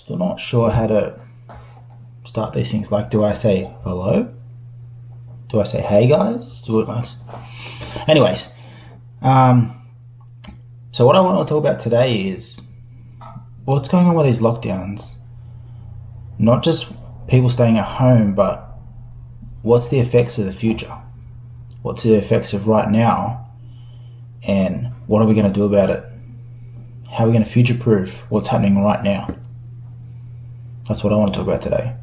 Still not sure how to start these things. Like, do I say hello? Do I say hey guys? Do it like. Anyways, so what I want to talk about today is what's going on with these lockdowns. Not just people staying at home, but what's the effects of the future? What's the effects of right now? And what are we going to do about it? How are we going to future-proof what's happening right now? That's what I want to talk about today.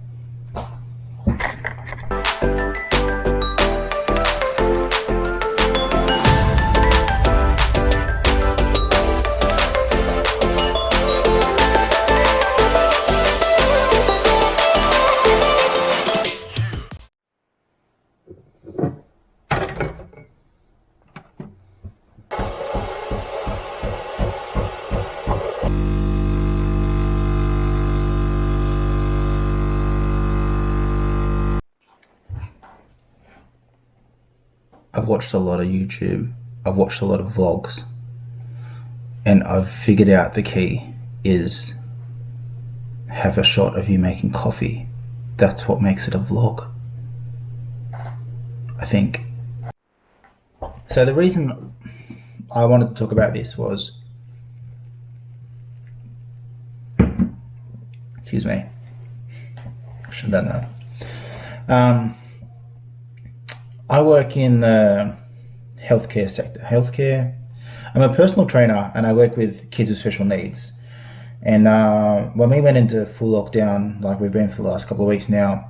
I've watched a lot of YouTube, I've watched a lot of vlogs, and I've figured out the key is have a shot of you making coffee. That's what makes it a vlog, I think. So the reason I wanted to talk about this was, excuse me, I should have done that. I work in the healthcare sector. I'm a personal trainer and I work with kids with special needs. And when we went into full lockdown, like we've been for the last couple of weeks now,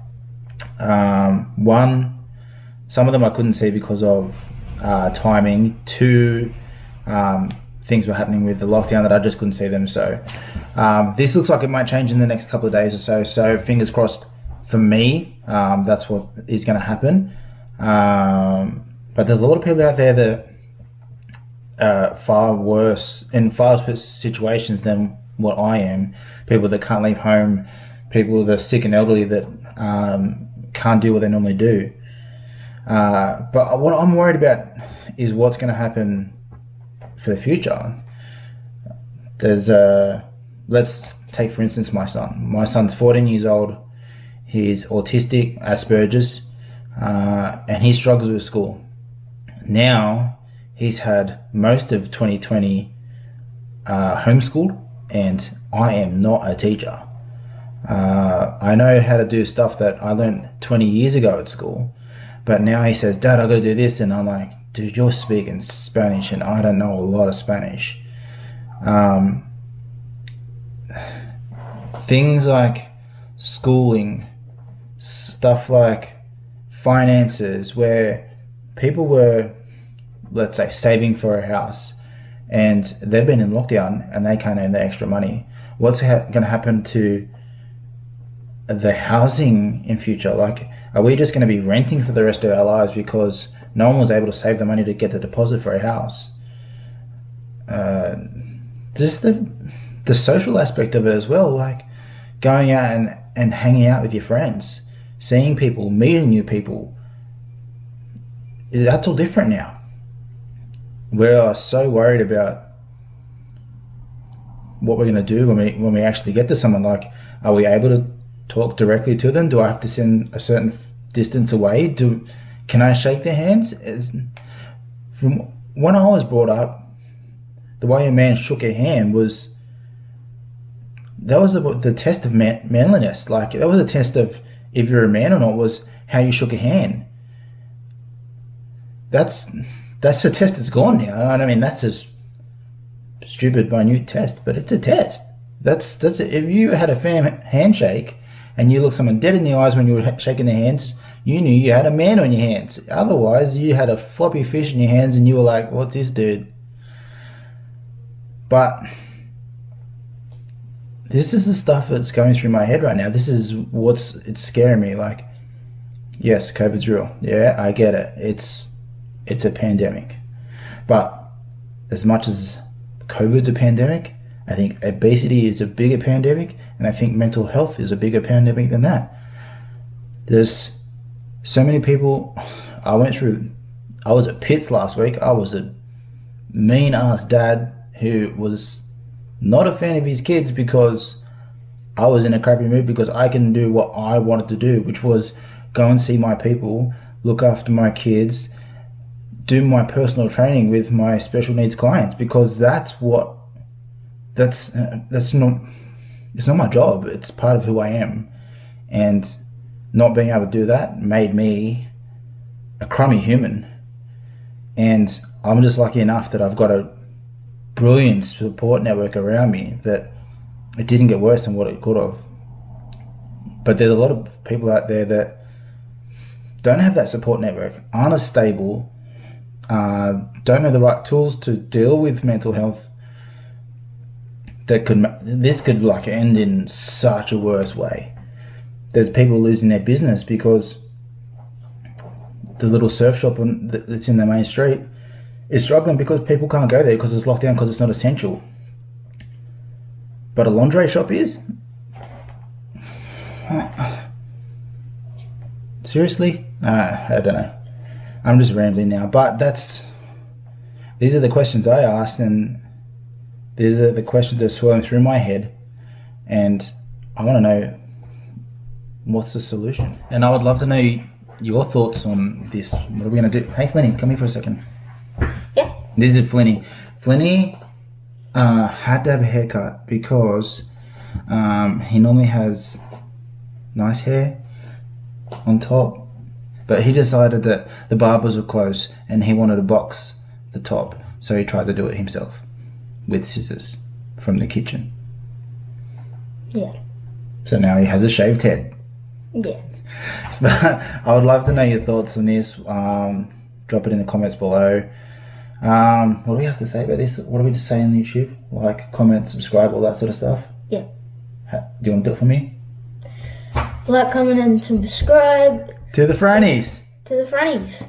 some of them I couldn't see because of timing. Two, things were happening with the lockdown that I just couldn't see them. So this looks like it might change in the next couple of days or so. So fingers crossed for me, that's what is going to happen. But there's a lot of people out there that are far worse in situations than what I am. People that can't leave home, people that are sick and elderly that can't do what they normally do. But what I'm worried about is what's going to happen for the future. There's let's take for instance my son. My son's 14 years old. He's autistic, Asperger's. And he struggles with school. Now he's had most of 2020 homeschooled, and I am not a teacher. I know how to do stuff that I learned 20 years ago at school, but now he says, "Dad, I gotta do this," and I'm like, "Dude, you're speaking Spanish, and I don't know a lot of Spanish." Things like schooling, stuff like finances, where people were, let's say, saving for a house and they've been in lockdown and they can't earn the extra money. What's going to happen to the housing in future? Like, are we just going to be renting for the rest of our lives because no one was able to save the money to get the deposit for a house? Just the social aspect of it as well, like going out and hanging out with your friends, seeing people, meeting new people. That's all different now. We're so worried about what we're going to do when we actually get to someone. Like, are we able to talk directly to them? Do I have to send a certain distance away? Can I shake their hands? From when I was brought up, the way a man shook a hand was, that was the test of manliness. Like, that was a test of if you're a man or not, was how you shook a hand. That's a test that's gone now. I mean, that's a stupid, minute test, but it's a test. That's if you had a firm handshake and you looked someone dead in the eyes when you were shaking their hands, you knew you had a man on your hands. Otherwise, you had a floppy fish in your hands and you were like, "What's this dude?" But this is the stuff that's going through my head right now. This is it's scaring me. Like, yes, COVID's real. Yeah, I get it. It's a pandemic. But as much as COVID's a pandemic, I think obesity is a bigger pandemic, and I think mental health is a bigger pandemic than that. There's so many people. I was at Pitts last week. I was a mean ass dad who was not a fan of his kids because I was in a crappy mood because I couldn't do what I wanted to do, which was go and see my people, look after my kids, do my personal training with my special needs clients, because that's not it's not my job. It's part of who I am, and not being able to do that made me a crummy human. And I'm just lucky enough that I've got a brilliant support network around me that it didn't get worse than what it could have. But there's a lot of people out there that don't have that support network, aren't as stable, don't know the right tools to deal with mental health. This could like end in such a worse way. There's people losing their business because the little surf shop that's in the main street is struggling because people can't go there because it's locked down because it's not essential. But a lingerie shop is? Seriously? I don't know. I'm just rambling now. But these are the questions I asked, and these are the questions that are swirling through my head. And I want to know, what's the solution? And I would love to know your thoughts on this. What are we going to do? Hey, Flinny, come here for a second. Yeah. This is Flinny. Flinny had to have a haircut because he normally has nice hair on top, but he decided that the barbers were close and he wanted to box the top, so he tried to do it himself with scissors from the kitchen. Yeah. So now he has a shaved head. Yeah. But I would love to know your thoughts on this. Drop it in the comments below. What do we have to say about this? What do we just say on YouTube? Like, comment, subscribe, all that sort of stuff? Yeah. Do you want to do it for me? Like, comment, and subscribe. To the Frannies! To the Frannies.